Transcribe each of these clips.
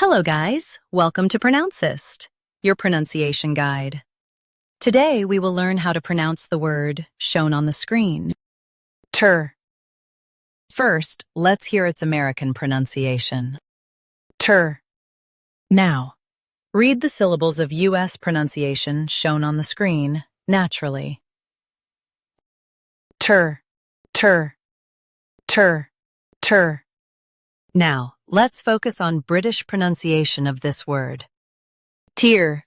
Hello guys, welcome to Pronouncist, your pronunciation guide. Today we will learn how to pronounce the word shown on the screen. Tur. First, let's hear its American pronunciation. Tur. Now, read the syllables of U.S. pronunciation shown on the screen naturally. Tur, tur, tur, tur. Now, let's focus on British pronunciation of this word. Tear.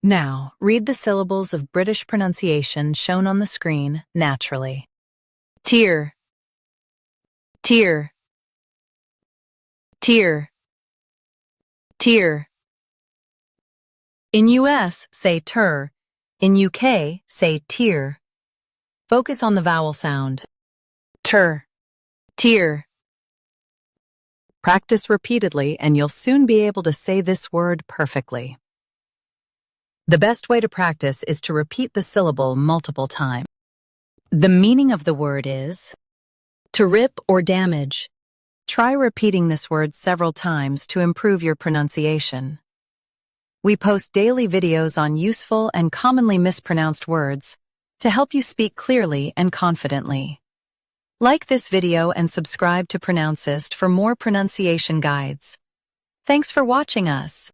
Now, read the syllables of British pronunciation shown on the screen naturally. Tear, tear, tear, tear. In US, say tur. In UK, say tear. Focus on the vowel sound. Tur, tear. Practice repeatedly and you'll soon be able to say this word perfectly. The best way to practice is to repeat the syllable multiple times. The meaning of the word is to rip or damage. Try repeating this word several times to improve your pronunciation. We post daily videos on useful and commonly mispronounced words to help you speak clearly and confidently. Like this video and subscribe to Pronouncist for more pronunciation guides. Thanks for watching us.